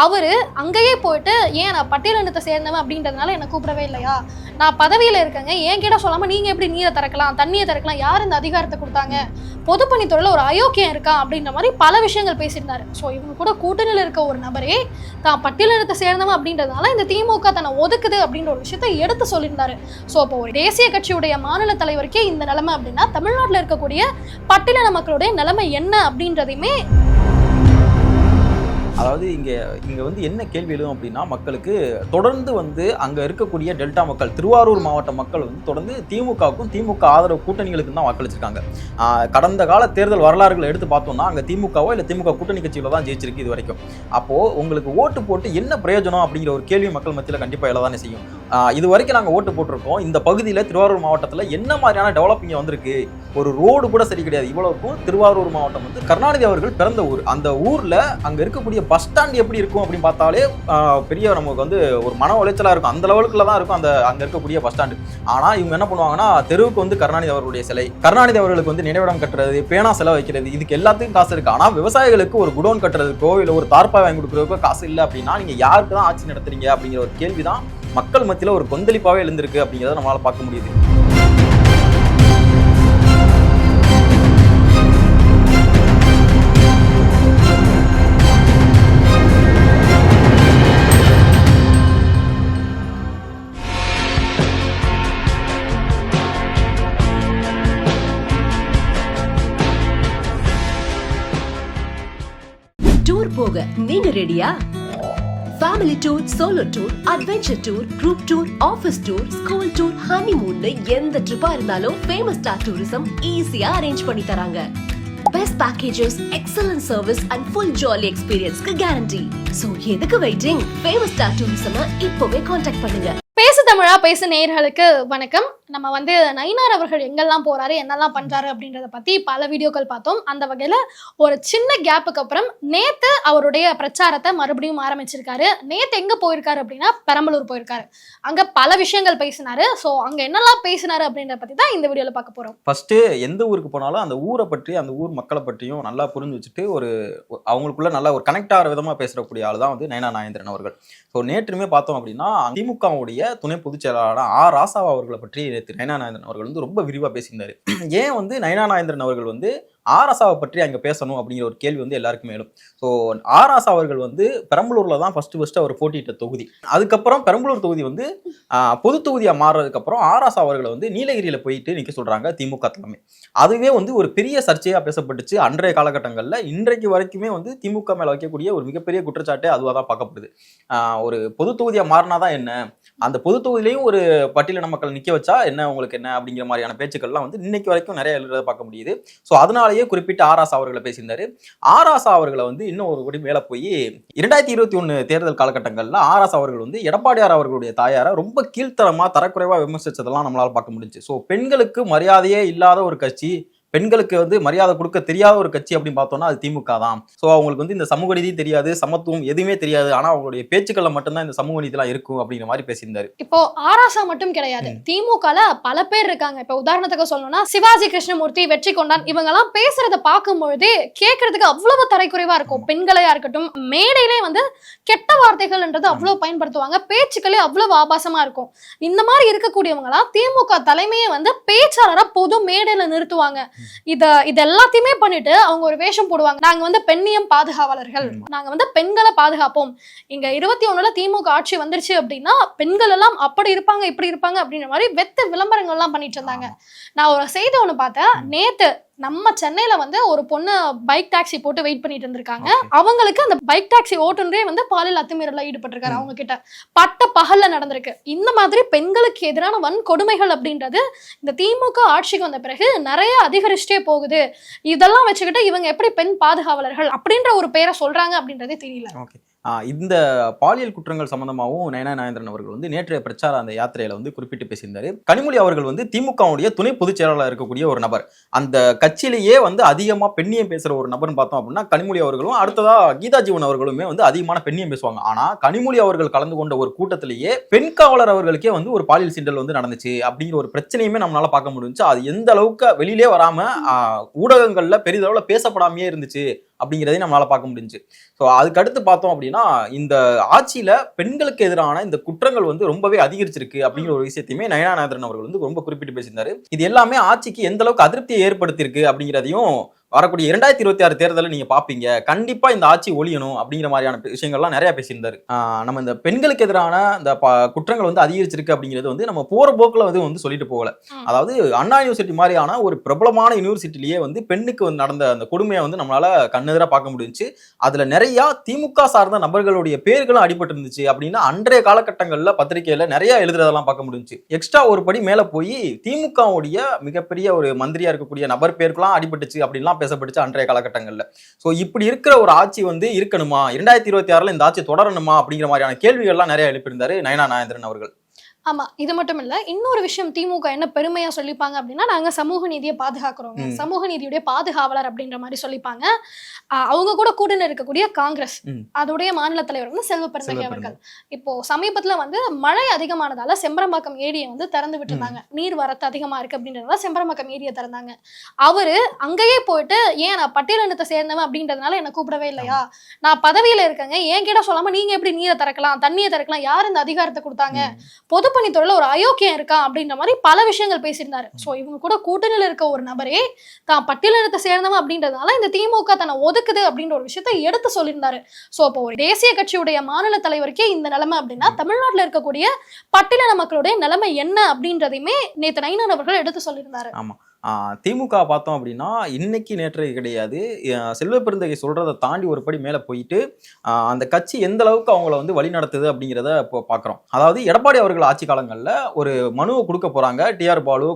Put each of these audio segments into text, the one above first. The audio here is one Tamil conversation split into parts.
அவரு அங்கேயே போயிட்டு ஏன் நான் பட்டியலினத்தை சேர்ந்தவன் அப்படின்றதுனால என்ன கூப்பிடவே இல்லையா, நான் பதவியில இருக்கேங்க, ஏன் கிட்ட சொல்லாம நீங்க எப்படி நீரை திறக்கலாம், தண்ணியை திறக்கலாம், யார் இந்த அதிகாரத்தை கொடுத்தாங்க, பொதுப்பணித்துறையில ஒரு அயோக்கியம் இருக்கா அப்படின்ற மாதிரி பல விஷயங்கள் பேசியிருந்தாரு. ஸோ இவங்க கூட கூட்டணியில் இருக்க ஒரு நபரே தான் பட்டியலினத்தை சேர்ந்தவன் அப்படின்றதுனால இந்த திமுக தன்னை ஒதுக்குது அப்படின்ற ஒரு விஷயத்தை எடுத்து சொல்லியிருந்தாரு. ஸோ இப்போ ஒரு தேசிய கட்சியுடைய மாநில தலைவருக்கே இந்த நிலைமை அப்படின்னா தமிழ்நாட்டில் இருக்கக்கூடிய பட்டியலின மக்களுடைய நிலைமை என்ன அப்படின்றதையுமே. அதாவது இங்கே வந்து என்ன கேள்வி எழுதும் அப்படின்னா, மக்களுக்கு தொடர்ந்து வந்து அங்கே இருக்கக்கூடிய டெல்டா மக்கள், திருவாரூர் மாவட்ட மக்கள் வந்து தொடர்ந்து திமுகவுக்கும் திமுக ஆதரவு கூட்டணிகளுக்கும் தான் வாக்களிச்சிருக்காங்க. கடந்த கால தேர்தல் வரலாறுகளை எடுத்து பார்த்தோம்னா அங்கே திமுகவோ இல்லை திமுக கூட்டணி கட்சிகளோ தான் ஜெயிச்சிருக்கு இது வரைக்கும். அப்போது உங்களுக்கு ஓட்டு போட்டு என்ன பிரயோஜனம் அப்படிங்கிற ஒரு கேள்வி மக்கள் மத்தியில் கண்டிப்பாக எழதானே செய்யும். இது வரைக்கும் நாங்கள் ஓட்டு போட்டிருக்கோம், இந்த பகுதியில் திருவாரூர் மாவட்டத்தில் என்ன மாதிரியான டெவலப்பிங் வந்திருக்கு, ஒரு ரோடு கூட சரி கிடையாது. இவ்வளவுக்கும் திருவாரூர் மாவட்டம் வந்து கருணாநிதி அவர்கள் பிறந்த ஊர். அந்த ஊரில் அங்கே இருக்கக்கூடிய பஸ் ஸ்டாண்ட் எப்படி இருக்கும் அப்படின்னு பார்த்தாலே பெரிய நமக்கு வந்து ஒரு மன உளைச்சலாக இருக்கும். அந்த லெவலுக்குள்ள தான் இருக்கும் அங்கே இருக்கக்கூடிய பஸ் ஸ்டாண்டு. ஆனால் இவங்க என்ன பண்ணுவாங்கன்னா, தெருவுக்கு வந்து கருணாநிதி அவர்களுடைய சிலை, கருணாநிதி அவர்களுக்கு வந்து நினைவிடம் கட்டுறது, பேனா செலவு வைக்கிறது, இதுக்கு எல்லாத்துக்கும் காசு இருக்கு. ஆனால் விவசாயிகளுக்கு ஒரு குடோன் கட்டுறதுக்கோ இல்லை ஒரு தார்பாய் வாங்கி கொடுக்குறதுக்கோ காசு இல்லை அப்படின்னா நீங்கள் யாருக்கு தான் ஆட்சி நடத்துறீங்க அப்படிங்கிற ஒரு கேள்வி தான் மக்கள் மத்தியில் ஒரு கொந்தளிப்பாகவே எழுந்திருக்கு அப்படிங்கிறத நம்மளால் பார்க்க முடியுது. டூர் போக நீங்க ரெடியா? Family tour, solo tour, adventure tour, group tour, office tour, school tour, honeymoon எந்த ட்ரிப்பா இருந்தாலும் ஃபேமஸ் ஸ்டார் டூரிசம் ஈஸியா அரேஞ்ச் பண்ணி தராங்க. Best packages, excellent service and full jolly எக்ஸ்பீரியன்ஸ்க்கு கேரண்டி. சோ எதுக்கு வெயிட்டிங்? ஃபேமஸ் ஸ்டார் டூரிசம் இப்போவே கான்டாக்ட் பண்ணுங்க. பேசு தமிழா பேசு நேயர்களுக்கு வணக்கம். நம்ம வந்து நயினார் அவர்கள் எங்கெல்லாம் போறாரு, என்னெல்லாம் பண்றாரு அப்படின்றத பத்தி பல வீடியோக்கள் பார்த்தோம். அந்த வகையில ஒரு சின்ன கேப்புக்கு அப்புறம் நேத்து அவருடைய பிரச்சாரத்தை மறுபடியும் ஆரம்பிச்சிருக்காரு. நேத்து எங்க போயிருக்காரு அப்படின்னா பெரம்பலூர் போயிருக்காரு. அங்க பல விஷயங்கள் பேசினாரு. ஸோ அங்க என்னெல்லாம் பேசினாரு அப்படின்றத பத்தி தான் இந்த வீடியோல பார்க்க போறோம். ஃபர்ஸ்ட் எந்த ஊருக்கு போனாலும் அந்த ஊரை பற்றி அந்த ஊர் மக்களை பற்றியும் நல்லா புரிஞ்சு வச்சுட்டு ஒரு அவங்களுக்குள்ள நல்லா ஒரு கனெக்ட் ஆகிற விதமா பேசக்கூடிய ஆள் தான் வந்து நயனா நாகேந்திரன் அவர்கள். ஸோ நேற்றுமே பார்த்தோம் அப்படின்னா திமுகவுடைய துணை பொதுச் செயலாளரான ராசா அவர்களை பற்றி நயனா நாகேந்திரன் அவர்கள் வந்து ரொம்ப விரிவாக பேசியிருந்தாரு. ஏன் வந்து நயனா நாகேந்திரன் அவர்கள் வந்து ராசாவை பற்றி அங்கே பேசணும் அப்படிங்கிற ஒரு கேள்வி வந்து எல்லாருக்குமே எழும். ஸோ ராசா அவர்கள் வந்து பெரம்பலூரில் தான் ஃபர்ஸ்ட் அவர் போட்டியிட்ட தொகுதி. அதுக்கப்புறம் பெரம்பலூர் தொகுதி வந்து பொது தொகுதியாக மாறுறதுக்கப்புறம் ராசா அவர்களை வந்து நீலகிரியில் போயிட்டு நிற்க சொல்கிறாங்க திமுக தலைமை. அதுவே வந்து ஒரு பெரிய சர்ச்சையாக பேசப்பட்டுச்சு அன்றைய காலகட்டங்களில். இன்றைக்கு வரைக்குமே வந்து திமுக மேலே வைக்கக்கூடிய ஒரு மிகப்பெரிய குற்றச்சாட்டு அதுவாக தான் பார்க்கப்படுது. ஒரு பொது தொகுதியாக மாறினா தான் என்ன, அந்த பொது தொகுதியிலையும் ஒரு பட்டியலின மக்கள் நிற்க வச்சா என்ன உங்களுக்கு என்ன அப்படிங்கிற மாதிரியான பேச்சுக்கள்லாம் வந்து இன்னைக்கு வரைக்கும் நிறைய எழுதுறதை பார்க்க முடியுது. ஸோ அதனாலேயே குறிப்பிட்ட ராசா அவர்களை பேசியிருந்தாரு. ராசா அவர்களை வந்து இன்னும் ஒரு படி மேல போய் 2021 தேர்தல் காலகட்டங்கள்ல ராசா அவர்கள் வந்து எடப்பாடியார் அவர்களுடைய தாயாரை ரொம்ப கீழ்த்தரமா தரக்குறைவா விமர்சிச்சதெல்லாம் நம்மளால பார்க்க முடிஞ்சு. ஸோ பெண்களுக்கு மரியாதையே இல்லாத ஒரு கட்சி, பெண்களுக்கு வந்து மரியாதை கொடுக்க தெரியாத ஒரு கட்சி அப்படின்னு பார்த்தோம்னா அது திமுக தான். ஸோ அவங்களுக்கு வந்து இந்த சமூக நீதி தெரியாது, சமத்துவம் எதுவுமே தெரியாது, ஆனா அவங்களுடைய பேச்சுக்கள்ல மட்டும்தான் இந்த சமூக நீதிலாம் இருக்கும் அப்படிங்கிற மாதிரி பேசியிருந்தாரு. இப்போ ஆராசா மட்டும் கிடையாது, திமுகல பல பேர் இருக்காங்க. இப்போ உதாரணத்துக்கு சொல்லணும்னா சிவாஜி கிருஷ்ணமூர்த்தி, வெற்றி கொண்டான், இவங்க எல்லாம் பேசுறத பார்க்கும்பொழுது கேட்கறதுக்கு அவ்வளவு தரைக்குறைவா இருக்கும். பெண்களையா இருக்கட்டும், மேடையிலே வந்து கெட்ட வார்த்தைகள்ன்றது அவ்வளவு பயன்படுத்துவாங்க, பேச்சுக்களே அவ்வளவு ஆபாசமா இருக்கும். இந்த மாதிரி இருக்கக்கூடியவங்களாம் திமுக தலைமையை வந்து பேச்சாளரா பொது மேடையில நிறுத்துவாங்க. இது எல்லாத்தையுமே பண்ணிட்டு அவங்க ஒரு வேஷம் போடுவாங்க, நாங்க வந்து பெண்ணியம் பாதுகாவலர்கள், நாங்க வந்து பெண்களை பாதுகாப்போம், இங்க 21ல திமுக ஆட்சி வந்துருச்சு அப்படின்னா பெண்கள் எல்லாம் அப்படி இருப்பாங்க இப்படி இருப்பாங்க அப்படின்ற மாதிரி வெத்து விளம்பரங்கள் எல்லாம் பண்ணிட்டு இருந்தாங்க. நான் ஒரு செய்தி ஒண்ணு பார்த்தேன் நேத்து. நம்ம சென்னையில வந்து ஒரு பொண்ணு பைக் டாக்ஸி போட்டு வெயிட் பண்ணிட்டு இருந்திருக்காங்க. அவங்களுக்கு அந்த பைக் டாக்ஸி ஓட்டுநரே வந்து பாலியல் அத்துமீறல்ல ஈடுபட்டிருக்காரு. அவங்க கிட்ட பட்ட பகல்ல நடந்திருக்கு. இந்த மாதிரி பெண்களுக்கு எதிரான வன்கொடுமைகள் அப்படின்றது இந்த திமுக ஆட்சிக்கு வந்த பிறகு நிறைய அதிகரிச்சுட்டே போகுது. இதெல்லாம் வச்சுக்கிட்டு இவங்க எப்படி பெண் பாதுகாவலர்கள் அப்படின்ற ஒரு பெயரை சொல்றாங்க அப்படின்றதே தெரியல. இந்த பாலியல் குற்றங்கள் சம்பந்தமாகவும் நயனா நாகேந்திரன் அவர்கள் வந்து நேற்றைய பிரச்சார அந்த யாத்திரையில வந்து குறிப்பிட்டு பேசியிருந்தாரு. கனிமொழி அவர்கள் வந்து திமுகவுடைய துணை பொதுச் செயலாளர் இருக்கக்கூடிய ஒரு நபர். அந்த கட்சியிலேயே வந்து அதிகமா பெண்ணியம் பேசுற ஒரு நபர்னு பார்த்தோம் அப்படின்னா கனிமொழி அவர்களும், அடுத்ததா கீதா ஜீவன் அவர்களுமே வந்து அதிகமான பெண்ணியம் பேசுவாங்க. ஆனா கனிமொழி அவர்கள் கலந்து கொண்ட ஒரு கூட்டத்திலேயே பெண் காவலர் அவர்களுக்கே வந்து ஒரு பாலியல் சீண்டல் வந்து நடந்துச்சு அப்படிங்கிற ஒரு பிரச்சனையுமே நம்மளால பார்க்க முடிஞ்சுச்சு. அது எந்த அளவுக்கு வெளியிலே வராம ஊடகங்கள்ல பெரிதளவுல பேசப்படாமையே இருந்துச்சு அப்படிங்கிறதையும் நம்மளால பார்க்க முடிஞ்சு. ஸோ அதுக்கடுத்து பார்த்தோம் அப்படின்னா இந்த ஆட்சியில பெண்களுக்கு எதிரான இந்த குற்றங்கள் வந்து ரொம்பவே அதிகரிச்சிருக்கு அப்படிங்கிற ஒரு விஷயத்தையுமே நயனா நாகேந்திரன் அவர்கள் வந்து ரொம்ப குறிப்பிட்டு பேசியிருந்தாரு. இது எல்லாமே ஆட்சிக்கு எந்த அளவுக்கு அதிருப்தியை ஏற்படுத்தியிருக்கு அப்படிங்கிறதையும் வரக்கூடிய 2026 தேர்தலை நீங்க பாப்பீங்க, கண்டிப்பா இந்த ஆட்சி ஒழியணும் அப்படிங்கிற மாதிரியான விஷயங்கள்லாம் நிறைய பேசியிருந்தாரு. நம்ம இந்த பெண்களுக்கு எதிரான இந்த குற்றங்கள் வந்து அதிகரிச்சிருக்கு அப்படிங்கிறது வந்து நம்ம போற போக்குல வந்து சொல்லிட்டு போகல. அதாவது அண்ணா யூனிவர்சிட்டி மாதிரியான ஒரு பிரபலமான யூனிவர்சிட்டிலேயே வந்து பெண்ணுக்கு வந்து நடந்த அந்த கொடுமையை வந்து நம்மளால கண்ணெதிரா பார்க்க முடிஞ்சுச்சு. அதுல நிறைய திமுக சார்ந்த நபர்களுடைய பேர்களும் அடிபட்டு இருந்துச்சு அப்படின்னு அன்றைய காலகட்டங்கள்ல பத்திரிகையில நிறைய எழுதுறதெல்லாம் பார்க்க முடிஞ்சுச்சு. எக்ஸ்ட்ரா ஒரு படி மேல போய் திமுகவுடைய மிகப்பெரிய ஒரு மந்திரியா இருக்கக்கூடிய நபர் பேருக்குலாம் அடிபட்டுச்சு அப்படின்லாம் பேசப்பட்டுச்சு அன்றைய காலகட்டங்கள்ல. சோ இப்படி இருக்கிற ஒரு ஆட்சி வந்து இருக்கணுமா, 2026ல இந்த ஆட்சி தொடரணுமா அப்படிங்கிற மாதிரியான கேள்விகள்லாம் நிறைய எழுப்பியிருந்தாரு நயனா நாகேந்திரன் அவர்கள். ஆமா, இது மட்டும் இல்ல, இன்னொரு விஷயம் திமுக என்ன பெருமையா சொல்லிப்பாங்க அப்படின்னா, நாங்க சமூக நீதியை பாதுகாக்கிறோம், சமூக நீதியுடைய பாதுகாவலர் அப்படின்ற மாதிரி சொல்லிப்பாங்க. அவங்க கூட கூட்டணி இருக்கக்கூடிய காங்கிரஸ் அதோடைய மாநில தலைவர் வந்து செல்வ பெருந்தகை அவர்கள் இப்போ சமீபத்துல வந்து மழை அதிகமானதால செம்பரம்பாக்கம் ஏரியை வந்து திறந்து விட்டுருந்தாங்க. நீர் வரத்து அதிகமா இருக்கு அப்படின்றதால செம்பரம்பாக்கம் ஏரியை திறந்தாங்க. அவரு அங்கேயே போயிட்டு, ஏன் நான் பட்டியலினத்தை சேர்ந்தவன் அப்படின்றதுனால என்ன கூப்பிடவே இல்லையா, நான் பதவியில இருக்கேங்க, ஏன் கிட்ட சொல்லாம நீங்க எப்படி நீரை திறக்கலாம், தண்ணியை திறக்கலாம், யார் இந்த அதிகாரத்தை கொடுத்தாங்க, பொதுப்பணித்துறையில ஒரு அயோக்கியம் இருக்கா அப்படின்ற மாதிரி பல விஷயங்கள் பேசியிருந்தாரு. சோ இவங்க கூட கூட்டணியில இருக்க ஒரு நபரே தான் பட்டியலினத்தை சேர்ந்தவன் அப்படின்றதுனால இந்த திமுக தன்னை ஒதுக்குது அப்படின்ற ஒரு விஷயத்தை எடுத்து சொல்லியிருந்தாரு. சோ இப்போ ஒரு தேசிய கட்சியுடைய மாநில தலைவருக்கே இந்த நிலைமை அப்படின்னா, தமிழ்நாட்டில் இருக்கக்கூடிய பட்டியலின மக்களுடைய நிலைமை என்ன அப்படின்றதையுமே நேத்து நயினார் அவர்கள் எடுத்து சொல்லியிருந்தாரு. ஆமா, திமுக பார்த்தோம் அப்படின்னா இன்னைக்கு நேற்று கிடையாது, செல்வ பெருந்தகை சொல்றதை தாண்டி ஒரு படி மேல போயிட்டு அந்த கட்சி எந்த அளவுக்கு அவங்கள வந்து வழி நடத்துது அப்படிங்கிறத இப்போ பாக்குறோம். அதாவது எடப்பாடி அவர்கள் ஆட்சி காலங்கள்ல ஒரு மனுவை கொடுக்க போறாங்க டிஆர் பாலு,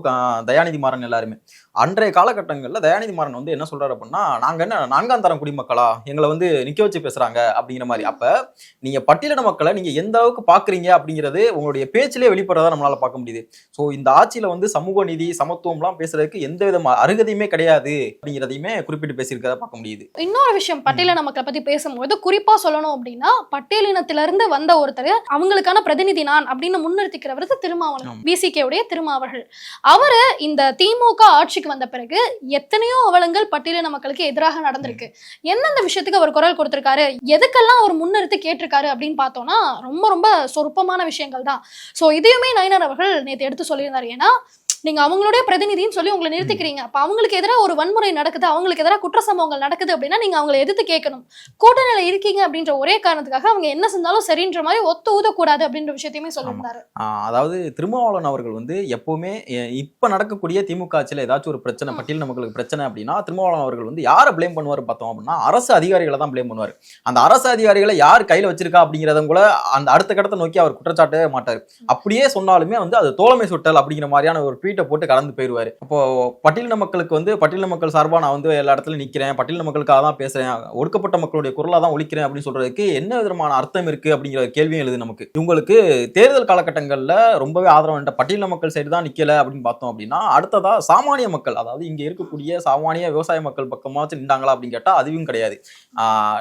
தயாநிதி மாறன் எல்லாருமே. அன்றைய காலகட்டங்கள்ல தயாநிதி மாறன் வந்து என்ன சொல்றாரு அப்படின்னா, நாங்க என்ன 4ஆம் தரம் குடிமக்களா, எங்களை வந்து நிக்க வச்சு பேசுறாங்க அப்படிங்கிற மாதிரி. அப்ப நீங்க பட்டியலின மக்களை நீங்க எந்த அளவுக்கு பாக்குறீங்க அப்படிங்கிறது உங்களுடைய பேச்சிலே வெளிப்படுறதா நம்மளால பார்க்க முடியுது. சோ இந்த ஆட்சியில வந்து சமூக நீதி சமத்துவம் எல்லாம் பேசுறதுக்கு எந்த வித அருகதையுமே கிடையாது அப்படிங்கிறதையுமே குறிப்பிட்டு பேசியிருக்கத பார்க்க முடியுது. இன்னொரு விஷயம், பட்டியலின மக்களை பத்தி பேசும்போது குறிப்பா சொல்லணும் அப்படின்னா, பட்டியலினத்திலிருந்து வந்த ஒருத்தர் அவங்களுக்கான பிரதிநிதி நான் அப்படின்னு முன்னிறுத்திக்கிறவருக்கு திருமாவளவன், பிசிகே உடைய திருமாவர்கள். அவரு இந்த திமுக ஆட்சிக்கு வந்த பிறகு எத்தனையோ அவலங்கள் பட்டியலின மக்களுக்கு எதிராக நடந்திருக்கு. எந்தெந்த விஷயத்துக்கு அவர் குரல் கொடுத்திருக்காரு, எதுக்கெல்லாம் அவர் முன்னிறுத்தி கேட்டிருக்காரு அப்படின்னு பார்த்தோம்னா ரொம்ப ரொம்ப சொற்பமான விஷயங்கள் தான். சோ இதையுமே நயினார் அவர்கள் நேற்று எடுத்து சொல்லியிருந்தாரு. ஏன்னா நீங்க அவங்களுடைய பிரதிநிதின்னு சொல்லி உங்களை நிறுத்திக்கிறீங்க, அப்ப அவங்களுக்கு எதிராக ஒரு வன்முறை நடக்குது, அவங்களுக்கு எதிராக குற்ற சம்பவங்கள் நடக்குது அப்படின்னா நீங்க அவங்களை எதிர்த்து கேட்கணும். கூட்டணியில இருக்கீங்க அப்படின்ற ஒரே காரணத்துக்காக அவங்க என்ன செஞ்சாலும் சரின்ற மாதிரி ஒத்து ஊதக்கூடாது அப்படின்ற விஷயத்தையுமே சொல்லியிருந்தாரு. அதாவது திருமாவளவன் அவர்கள் வந்து எப்பவுமே இப்ப நடக்கக்கூடிய திமுக ஆட்சியில ஏதாச்சும் ஒரு பிரச்சனை, பட்டியலின மக்களுக்கு பிரச்சனை அப்படின்னா திருமாவளவன் அவர்கள் வந்து யாரை பிளேம் பண்ணுவார் பார்த்தோம் அப்படின்னா, அரசு அதிகாரிகளை தான் பிளேம் பண்ணுவார். அந்த அரசு அதிகாரிகளை யார் கையில வச்சிருக்கா அப்படிங்கிறத கூட அந்த அடுத்த கடத்தை நோக்கி அவர் குற்றச்சாட்டவே மாட்டார். அப்படியே சொன்னாலுமே வந்து அது தோழமை சுட்டல் அப்படிங்கிற மாதிரியான ஒரு ட்வீட்டை போட்டு கலந்து போயிடுவாரு. அப்போ பட்டியலின மக்களுக்கு வந்து பட்டியலின மக்கள் சார்பா நான் வந்து எல்லா இடத்துலயும் நிக்கிறேன், பட்டியலின மக்களுக்காக தான் பேசுறேன், ஒடுக்கப்பட்ட மக்களுடைய குரலா தான் ஒழிக்கிறேன் அப்படின்னு சொல்றதுக்கு என்ன விதமான அர்த்தம் இருக்கு அப்படிங்கிற கேள்வியும் எழுது நமக்கு. இவங்களுக்கு தேர்தல் காலகட்டங்கள்ல ரொம்பவே ஆதரவு பட்டியலின மக்கள் சைடு தான் நிக்கல அப்படின்னு பார்த்தோம் அப்படின்னா, அடுத்ததா சாமானிய மக்கள், அதாவது இங்க இருக்கக்கூடிய சாமானிய விவசாய மக்கள் பக்கமாச்சும் நின்றாங்களா அப்படின்னு கேட்டா அதுவும் கிடையாது.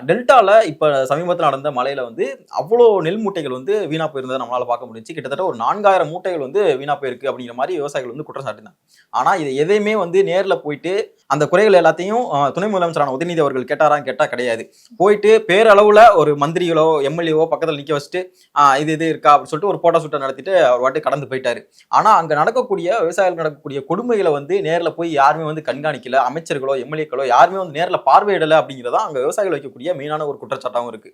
டெல்டால இப்ப சமீபத்தில் நடந்த மழையில வந்து அவ்வளோ நெல் மூட்டைகள் வந்து வீணா போயிருந்ததை நம்மளால பார்க்க முடிஞ்சு. கிட்டத்தட்ட ஒரு 4000 மூட்டைகள் வந்து வீணா போயிருக்கு அப்படிங்கிற மாதிரி விவசாயிகள் வந்து குற்றம் சாட்டினாங்க. ஆனா இது எதையுமே வந்து நேர்ல போயிட்டு அந்த குறைகள் எல்லாத்தையும் துணை முதலமைச்சரான உதயநிதி அவர்கள் கேட்டாரான்னு கேட்டா கிடையாது. போயிட்டு பேரளவுல ஒரு மந்திரிகளோ எம்எல்ஏவோ பக்கத்துல நிக்க வச்சுட்டு இது இருக்கா அப்படின்னு சொல்லிட்டு ஒரு போட்டோ ஷூட்டை நடத்திட்டு அவர் வாட்டி கடந்து போயிட்டாரு. ஆனா அங்க நடக்கக்கூடிய விவசாயிகள் நடக்கக்கூடிய கொடுமைகளை வந்து நேர்ல போய் யாருமே வந்து கண்காணிக்கல, அமைச்சர்களோ எம்எல்ஏக்களோ யாருமே வந்து நேர்ல பார்வையிடல அப்படிங்கிறதா அங்க விவசாயிகள் வைக்கக்கூடிய மெயினான ஒரு குற்றச்சாட்டாவும் இருக்கு.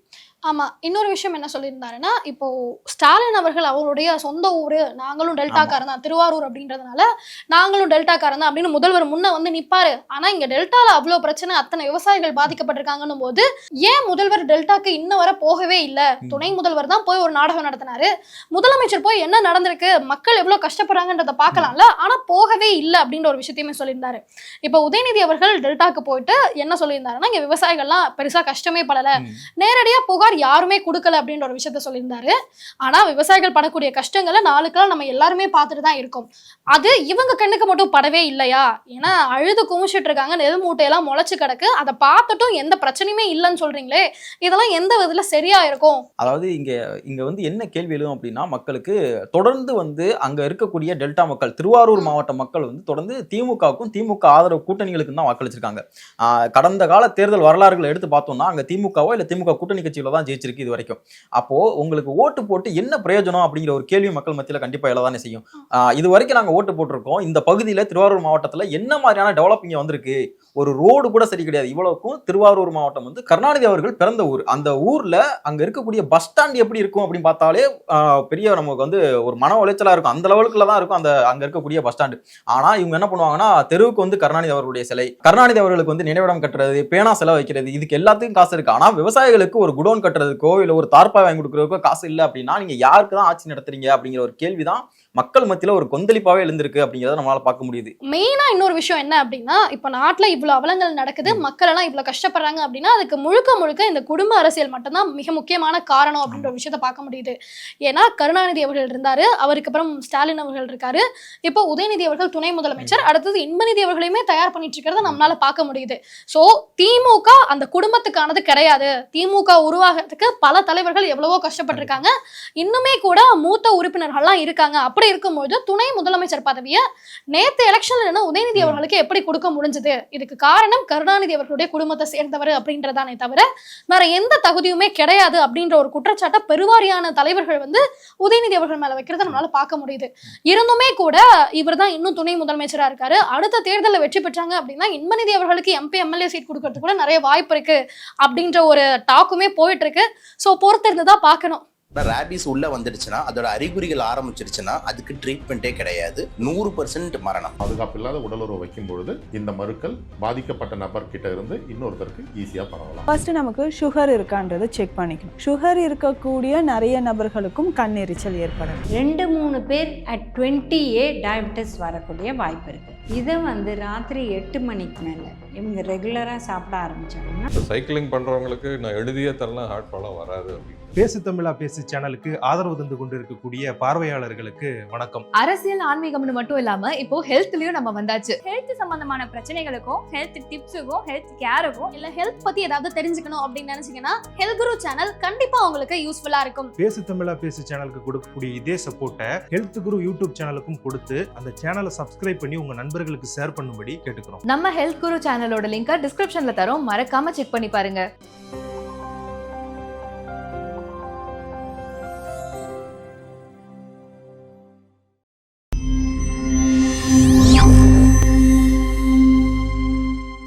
ஆமா, இன்னொரு விஷயம் என்ன சொல்லியிருந்தாருன்னா, இப்போ ஸ்டாலின் அவர்கள் அவருடைய சொந்த ஊரு, நாங்களும் டெல்டாக்காரன் தான், திருவாரூர் அப்படின்றதுனால நாங்களும் டெல்டாக்காரன் தான் அப்படின்னு முதல்வர் முன்ன வந்து நிப்பாரு. ஆனா இங்க டெல்டால அவ்வளவு பிரச்சனை, அத்தனை விவசாயிகள் பாதிக்கப்பட்டிருக்காங்கன்னும் போது ஏன் முதல்வர் டெல்டாக்கு இன்ன வரை போகவே இல்லை? துணை முதல்வர் தான் போய் ஒரு நாடகம் நடத்தினாரு, முதலமைச்சர் போய் என்ன நடந்திருக்கு, மக்கள் எவ்வளவு கஷ்டப்படுறாங்கன்றத பார்க்கலாம்ல, ஆனா போகவே இல்லை அப்படின்ற ஒரு விஷயத்தையுமே சொல்லியிருந்தாரு. இப்ப உதயநிதி அவர்கள் டெல்டாக்கு போயிட்டு என்ன சொல்லியிருந்தாருன்னா, இங்க விவசாயிகள்லாம் பெருசா கஷ்டமே படல, நேரடியா புகார் முதலமைச்சர் யாருமே கொடுக்கல அப்படின்ற ஒரு விஷயத்த சொல்லியிருந்தாரு. ஆனா விவசாயிகள் படக்கூடிய கஷ்டங்களை நாளுக்கெல்லாம் நம்ம எல்லாருமே பார்த்துட்டு தான் இருக்கோம். அது இவங்க கண்ணுக்கு மட்டும் படவே இல்லையா? ஏன்னா அழுது குமிச்சிட்டு இருக்காங்க, நெல் மூட்டையெல்லாம் முளைச்சு கிடக்கு, அதை பார்த்துட்டும் எந்த பிரச்சனையுமே இல்லைன்னு சொல்றீங்களே, இதெல்லாம் எந்த விதத்துல சரியா இருக்கும்? அதாவது இங்க வந்து என்ன கேள்வி எழும் அப்படின்னா, மக்களுக்கு தொடர்ந்து வந்து அங்க இருக்கக்கூடிய டெல்டா மக்கள், திருவாரூர் மாவட்ட மக்கள் வந்து தொடர்ந்து திமுகவுக்கும் திமுக ஆதரவு கூட்டணிகளுக்கும் தான் வாக்களிச்சிருக்காங்க. கடந்த கால தேர்தல் வரலாறுகளை எடுத்து பார்த்தோம்னா அங்க திமுகவோ இல்ல திமுக கூட்டணி கட்சியில தான் ஜெயிச்சிருக்கு இது வரைக்கும். அப்போ உங்களுக்கு ஓட்டு போட்டு என்ன பிரயோஜனம் அப்படிங்கிற ஒரு கேள்வி மக்கள் மத்தியில கண்டிப்பா எழதானே செய்யும். இது வரைக்கும் நாங்க ஓட்டு போட்டிருக்கோம், இந்த பகுதியில திருவாரூர் மாவட்டத்துல என்ன மாதிரியான டெவலப்பிங் வந்திருக்கு, ஒரு ரோடு கூட சரி கிடையாது. இவ்வளவுக்கும் திருவாரூர் மாவட்டம் வந்து கருணாநிதி அவர்கள் பிறந்த ஊர். அந்த ஊர்ல அங்க இருக்கக்கூடிய பஸ் ஸ்டாண்ட் எப்படி இருக்கும் அப்படின்னு பார்த்தாலே பெரிய நமக்கு வந்து ஒரு மன உளைச்சலா இருக்கும். அந்த லெவலுக்குள்ள தான் இருக்கும் அங்க இருக்கக்கூடிய பஸ் ஸ்டாண்டு. ஆனா இவங்க என்ன பண்ணுவாங்கன்னா, தெருவுக்கு வந்து கருணாநிதி அவர்களுடைய சிலை, கருணாநிதி அவர்களுக்கு வந்து நினைவிடம் கட்டுறது, பேனா செலவு வைக்கிறது, இதுக்கு எல்லாத்துக்கும் காசு இருக்கு. ஆனா விவசாயிகளுக்கு ஒரு குடோன் கட்டுறதுக்கோ இல்ல ஒரு தார்பாய் வாங்கி கொடுக்கறதுக்கோ காசு இல்லை அப்படின்னா நீங்க யாருக்கு தான் ஆட்சி நடத்துறீங்க அப்படிங்கிற ஒரு கேள்விதான் மக்கள் மத்தியில ஒரு கொந்தளிப்பாவே எழுந்திருக்கு அப்படிங்கறத நம்மளால பார்க்க முடியுது. மெயினா இன்னொரு விஷயம் என்ன அப்படின்னா, இப்ப நாட்டுல இவ்வளவு அவலங்கள் நடக்குது, மக்கள் எல்லாம் இவ்வளவு கஷ்டப்படுறாங்க அப்படின்னா அதுக்கு முழுக்க இந்த குடும்ப அரசியல் மட்டும்தான் மிக முக்கியமான காரணம் அப்படின்ற ஒரு விஷயத்த பார்க்க முடியுது. ஏன்னா கருணாநிதி அவர்கள் இருந்தாரு, அவருக்கு அப்புறம் ஸ்டாலின் அவர்கள் இருக்காரு, இப்போ உதயநிதி அவர்கள் துணை முதலமைச்சர், அடுத்தது இன்பநிதி அவர்களையுமே தயார் பண்ணிட்டு இருக்கிறத நம்மளால பார்க்க முடியுது. சோ திமுக அந்த குடும்பத்துக்கானது கிடையாது. திமுக உருவாகிறதுக்கு பல தலைவர்கள் எவ்வளவோ கஷ்டப்பட்டிருக்காங்க, இன்னுமே கூட மூத்த உறுப்பினர்கள்லாம் இருக்காங்க. அப்படி இருக்கும்போது துணை முதலமைச்சர் பதவியை நேத்து எலெக்ஷன்ல உதயநிதி அவர்களுக்கு எப்படி கொடுக்க முடிஞ்சது? இதுக்கு காரணம் கருணாநிதி அவர்களுடைய குடும்பத்தை சேர்ந்தவர் அப்படின்றதானே தவிர வேற எந்த தகுதியுமே கிடையாது அப்படின்ற ஒரு குற்றச்சாட்டை பெருவாரியான தலைவர்கள் வந்து உதயநிதி அவர்கள் மேல வைக்கிறத நம்மளால பார்க்க முடியுது. இருந்துமே கூட இவர் தான் இன்னும் துணை முதலமைச்சரா இருக்காரு. அடுத்த தேர்தலில் வெற்றி பெற்றாங்க அப்படின்னா இன்பநிதி அவர்களுக்கு எம்பி எம்எல்ஏ சீட் கொடுக்கறதுக்கு கூட நிறைய வாய்ப்பு இருக்கு அப்படின்ற ஒரு டாக்குமே போயிட்டு இருக்கு. சோ பொறுத்திருந்து தான் பார்க்கணும். ரேபிஸ் உள்ள வந்துடுச்சுன்னா அதோட அறிகுறிகள் ஆரம்பிச்சிருச்சுன்னா அதுக்கு ட்ரீட்மெண்ட்டே கிடையாது, 100% மரணம். பாதுகாப்பு இல்லாத உடலுறவு வைக்கும் பொழுது இந்த மருக்கள் பாதிக்கப்பட்ட நபர் கிட்ட இருந்து இன்னொருத்தருக்கு ஈஸியா பரவலாம். ஃபர்ஸ்ட் நமக்கு சுகர் இருக்கான்றதை செக் பண்ணிக்கணும். சுகர் இருக்கக்கூடிய நிறைய நபர்களுக்கும் கண் எரிச்சல் ஏற்படும். 2-3 பேர் at 20A டயபெட்டிஸ் வரக்கூடிய வாய்ப்பு இருக்கு. இதை வந்து ராத்திரி 8 மணிக்கு மேலே இவங்க ரெகுலராக சாப்பிட ஆரம்பிச்சாங்கன்னா, சைக்கிளிங் பண்ணுறவங்களுக்கு நான் எழுதியே தரலாம், ஹார்ட் ப்ராப்ளம் வராது அப்படின்னு. பேசு தமிழா பேசு சேனலுக்கு ஆதரவு தந்து கொண்டிருக்கக்கூடிய பார்வையாளர்களுக்கு வணக்கம். அரசியல் ஆன்மீகம்னு மட்டும் இல்லாம இப்போ ஹெல்த்லயும் நம்ம வந்தாச்சு. ஹெல்த் சம்பந்தமான பிரச்சனைகளுக்கும் ஹெல்த் டிப்ஸுக்கும் ஹெல்த் கேருக்கும் இல்ல ஹெல்த் பத்தி ஏதாவது தெரிஞ்சுக்கணும் அப்படின்னு நினைச்சீங்கன்னா ஹெல்த் குரு சேனல் கண்டிப்பா உங்களுக்கு யூஸ்ஃபுல்லா இருக்கும். பேசு தமிழா பேசு சேனலுக்கு கொடுக்கக்கூடிய இதே சப்போர்ட்டை ஹெல்த் குரு யூடியூப் சேனலுக்கும் கொடுத்து அந்த சேனலை சப்ஸ்கிரைப் பண்ணி உங்க நண்பர்களுக்கு ஷேர் பண்ணும்படி கேட்டுக்கிறோம். நம்ம ஹெல்த் குரு சேனலோட லிங்கை டிஸ்கிரிப்ஷன்ல தரோம், மறக்காம செக் பண்ணி பாருங்க.